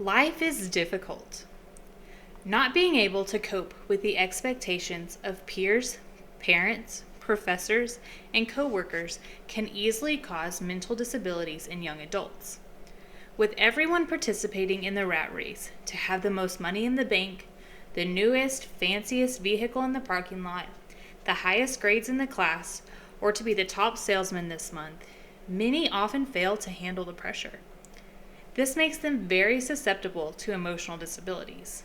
Life is difficult. Not being able to cope with the expectations of peers, parents, professors, and coworkers can easily cause mental disabilities in young adults. With everyone participating in the rat race to have the most money in the bank, the newest, fanciest vehicle in the parking lot, the highest grades in the class, or to be the top salesman this month, many often fail to handle the pressure. This makes them very susceptible to emotional disabilities.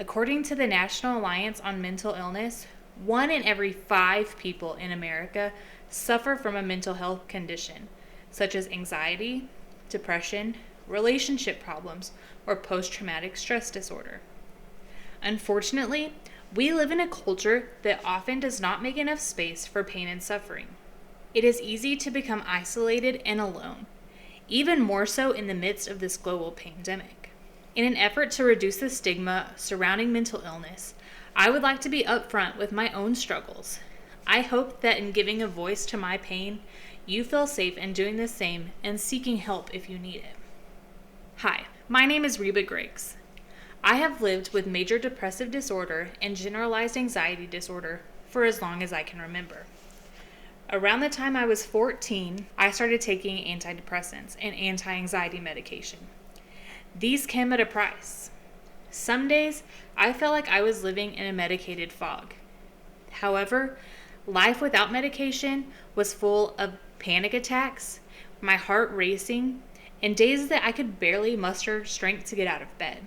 According to the National Alliance on Mental Illness, 1 in every 5 people in America suffer from a mental health condition, such as anxiety, depression, relationship problems, or post-traumatic stress disorder. Unfortunately, we live in a culture that often does not make enough space for pain and suffering. It is easy to become isolated and alone, even more so in the midst of this global pandemic. In an effort to reduce the stigma surrounding mental illness, I would like to be upfront with my own struggles. I hope that in giving a voice to my pain, you feel safe in doing the same and seeking help if you need it. Hi, my name is Reba Griggs. I have lived with major depressive disorder and generalized anxiety disorder for as long as I can remember. Around the time I was 14, I started taking antidepressants and anti-anxiety medication. These came at a price. Some days, I felt like I was living in a medicated fog. However, life without medication was full of panic attacks, my heart racing, and days that I could barely muster strength to get out of bed.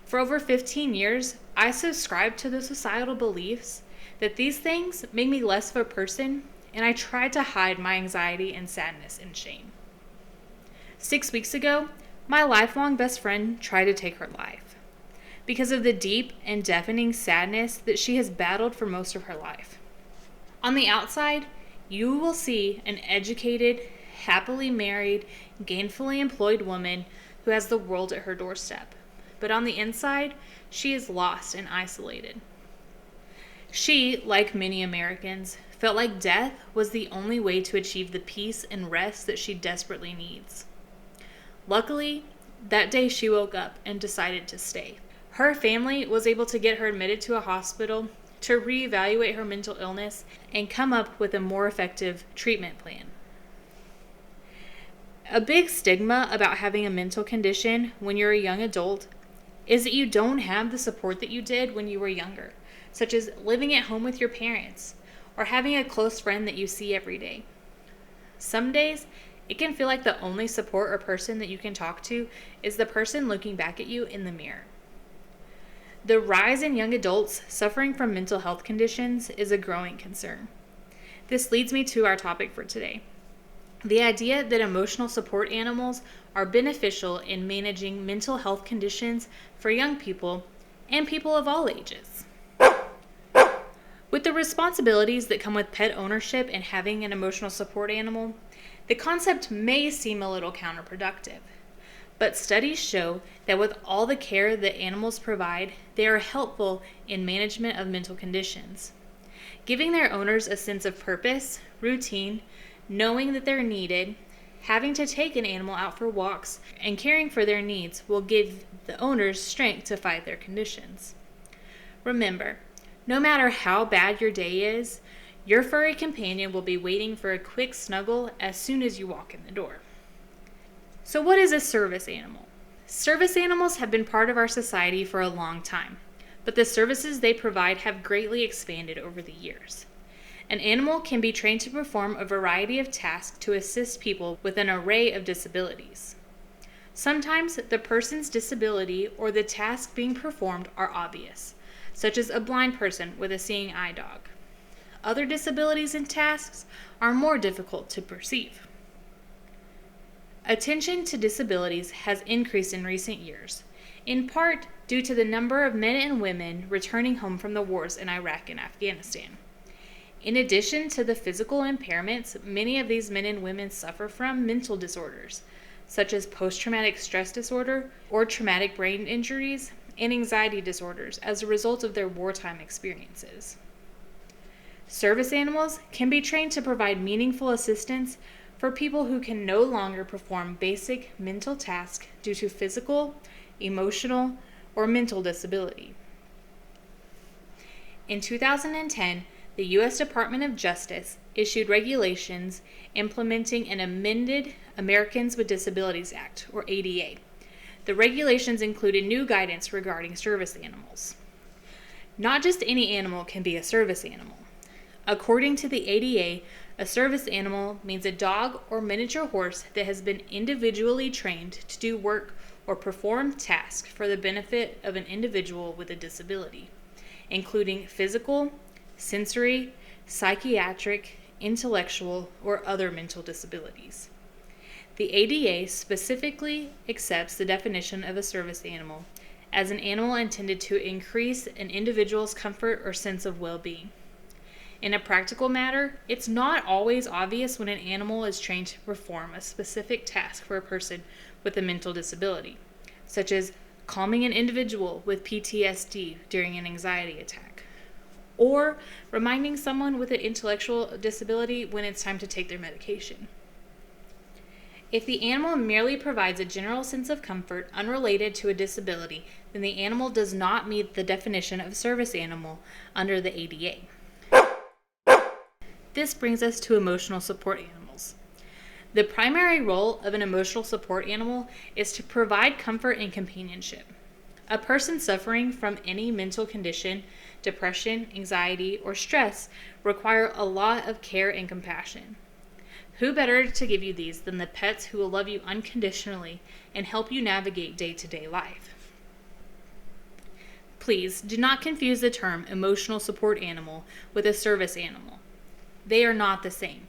For over 15 years, I subscribed to the societal beliefs that these things make me less of a person, and I tried to hide my anxiety and sadness and shame. 6 weeks ago, my lifelong best friend tried to take her life because of the deep and deafening sadness that she has battled for most of her life. On the outside, you will see an educated, happily married, gainfully employed woman who has the world at her doorstep. But on the inside, she is lost and isolated. She, like many Americans, felt like death was the only way to achieve the peace and rest that she desperately needs. Luckily, that day she woke up and decided to stay. Her family was able to get her admitted to a hospital to reevaluate her mental illness and come up with a more effective treatment plan. A big stigma about having a mental condition when you're a young adult is that you don't have the support that you did when you were younger, such as living at home with your parents or having a close friend that you see every day. Some days, it can feel like the only support or person that you can talk to is the person looking back at you in the mirror. The rise in young adults suffering from mental health conditions is a growing concern. This leads me to our topic for today. The idea that emotional support animals are beneficial in managing mental health conditions for young people and people of all ages. With the responsibilities that come with pet ownership and having an emotional support animal, the concept may seem a little counterproductive. But studies show that with all the care that animals provide, they are helpful in management of mental conditions. Giving their owners a sense of purpose, routine, knowing that they're needed, having to take an animal out for walks, and caring for their needs will give the owners strength to fight their conditions. Remember, no matter how bad your day is, your furry companion will be waiting for a quick snuggle as soon as you walk in the door. So what is a service animal? Service animals have been part of our society for a long time, but the services they provide have greatly expanded over the years. An animal can be trained to perform a variety of tasks to assist people with an array of disabilities. Sometimes the person's disability or the task being performed are obvious, such as a blind person with a seeing eye dog. Other disabilities and tasks are more difficult to perceive. Attention to disabilities has increased in recent years, in part due to the number of men and women returning home from the wars in Iraq and Afghanistan. In addition to the physical impairments, many of these men and women suffer from mental disorders, such as post-traumatic stress disorder or traumatic brain injuries and anxiety disorders as a result of their wartime experiences. Service animals can be trained to provide meaningful assistance for people who can no longer perform basic mental tasks due to physical, emotional, or mental disability. In 2010, the U.S. Department of Justice issued regulations implementing an amended Americans with Disabilities Act, or ADA. The regulations included new guidance regarding service animals. Not just any animal can be a service animal. According to the ADA, a service animal means a dog or miniature horse that has been individually trained to do work or perform tasks for the benefit of an individual with a disability, including physical, sensory, psychiatric, intellectual, or other mental disabilities. The ADA specifically accepts the definition of a service animal as an animal intended to increase an individual's comfort or sense of well-being. In a practical matter, it's not always obvious when an animal is trained to perform a specific task for a person with a mental disability, such as calming an individual with PTSD during an anxiety attack, or reminding someone with an intellectual disability when it's time to take their medication. If the animal merely provides a general sense of comfort unrelated to a disability, then the animal does not meet the definition of service animal under the ADA. This brings us to emotional support animals. The primary role of an emotional support animal is to provide comfort and companionship. A person suffering from any mental condition, depression, anxiety, or stress require a lot of care and compassion. Who better to give you these than the pets who will love you unconditionally and help you navigate day-to-day life? Please do not confuse the term emotional support animal with a service animal. They are not the same.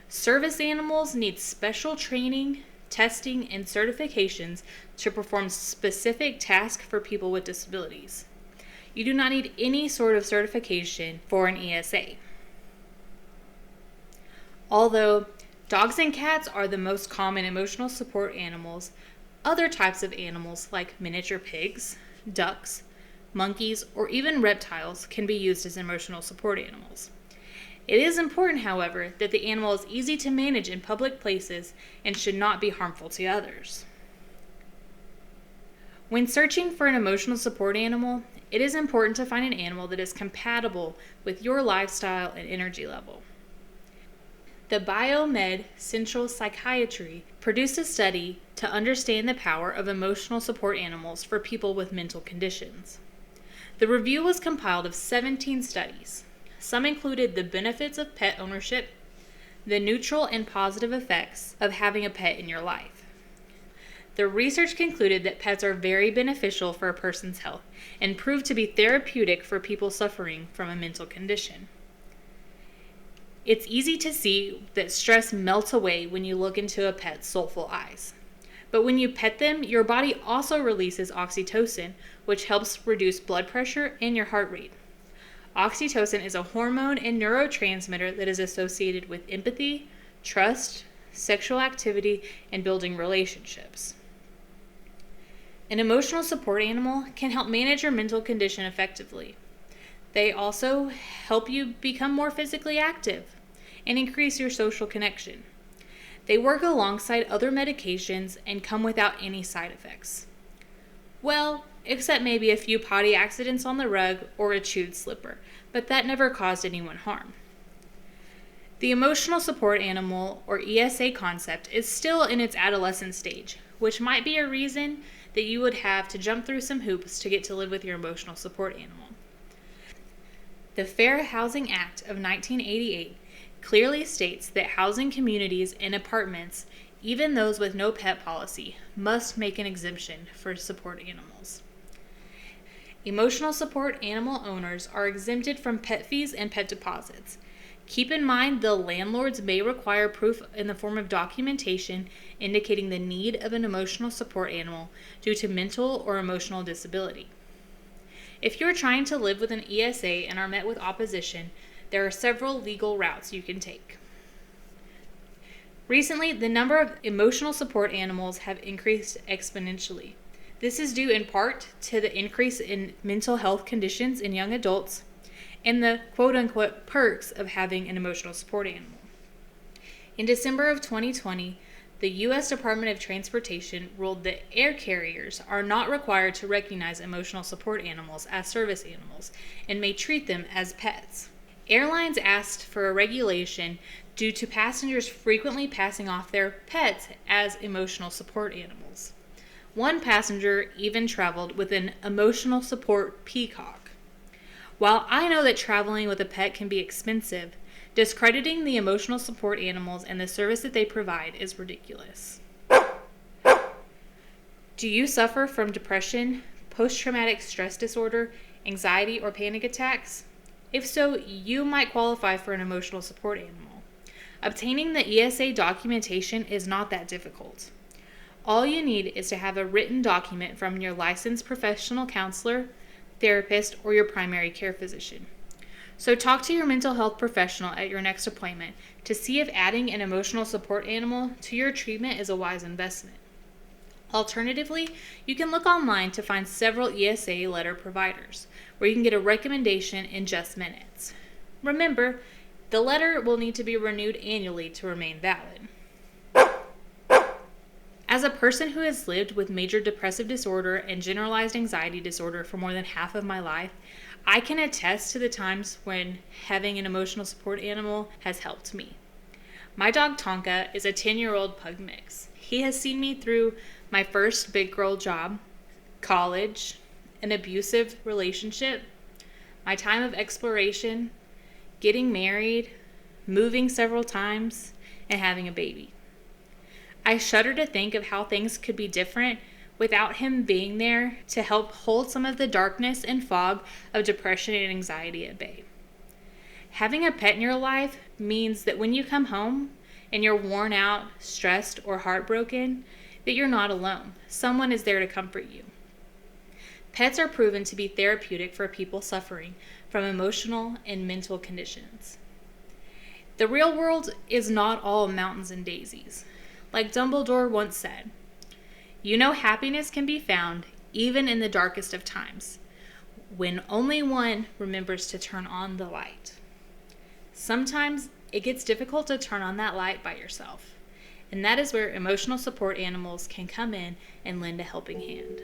Service animals need special training, testing, and certifications to perform specific tasks for people with disabilities. You do not need any sort of certification for an ESA. Although dogs and cats are the most common emotional support animals, other types of animals like miniature pigs, ducks, monkeys, or even reptiles can be used as emotional support animals. It is important, however, that the animal is easy to manage in public places and should not be harmful to others. When searching for an emotional support animal, it is important to find an animal that is compatible with your lifestyle and energy level. The Biomed Central Psychiatry produced a study to understand the power of emotional support animals for people with mental conditions. The review was compiled of 17 studies. Some included the benefits of pet ownership, the neutral and positive effects of having a pet in your life. The research concluded that pets are very beneficial for a person's health and proved to be therapeutic for people suffering from a mental condition. It's easy to see that stress melts away when you look into a pet's soulful eyes. But when you pet them, your body also releases oxytocin, which helps reduce blood pressure and your heart rate. Oxytocin is a hormone and neurotransmitter that is associated with empathy, trust, sexual activity, and building relationships. An emotional support animal can help manage your mental condition effectively. They also help you become more physically active and increase your social connection. They work alongside other medications and come without any side effects. Well, except maybe a few potty accidents on the rug or a chewed slipper, but that never caused anyone harm. The emotional support animal, or ESA concept, is still in its adolescent stage, which might be a reason that you would have to jump through some hoops to get to live with your emotional support animal. The Fair Housing Act of 1988 clearly states that housing communities and apartments, even those with no pet policy, must make an exemption for support animals. Emotional support animal owners are exempted from pet fees and pet deposits. Keep in mind the landlords may require proof in the form of documentation indicating the need of an emotional support animal due to mental or emotional disability. If you're trying to live with an ESA and are met with opposition, there are several legal routes you can take. Recently, the number of emotional support animals have increased exponentially. This is due in part to the increase in mental health conditions in young adults and the quote-unquote perks of having an emotional support animal. In December of 2020, the U.S. Department of Transportation ruled that air carriers are not required to recognize emotional support animals as service animals and may treat them as pets. Airlines asked for a regulation due to passengers frequently passing off their pets as emotional support animals. One passenger even traveled with an emotional support peacock. While I know that traveling with a pet can be expensive, discrediting the emotional support animals and the service that they provide is ridiculous. Do you suffer from depression, post-traumatic stress disorder, anxiety, or panic attacks? If so, you might qualify for an emotional support animal. Obtaining the ESA documentation is not that difficult. All you need is to have a written document from your licensed professional counselor, therapist, or your primary care physician. So talk to your mental health professional at your next appointment to see if adding an emotional support animal to your treatment is a wise investment. Alternatively, you can look online to find several ESA letter providers, where you can get a recommendation in just minutes. Remember, the letter will need to be renewed annually to remain valid. As a person who has lived with major depressive disorder and generalized anxiety disorder for more than half of my life, I can attest to the times when having an emotional support animal has helped me. My dog Tonka is a 10-year-old pug mix. He has seen me through my first big girl job, college, an abusive relationship, my time of exploration, getting married, moving several times, and having a baby. I shudder to think of how things could be different without him being there to help hold some of the darkness and fog of depression and anxiety at bay. Having a pet in your life means that when you come home and you're worn out, stressed, or heartbroken, that you're not alone. Someone is there to comfort you. Pets are proven to be therapeutic for people suffering from emotional and mental conditions. The real world is not all mountains and daisies. Like Dumbledore once said, you know happiness can be found even in the darkest of times, when only one remembers to turn on the light. Sometimes it gets difficult to turn on that light by yourself, and that is where emotional support animals can come in and lend a helping hand.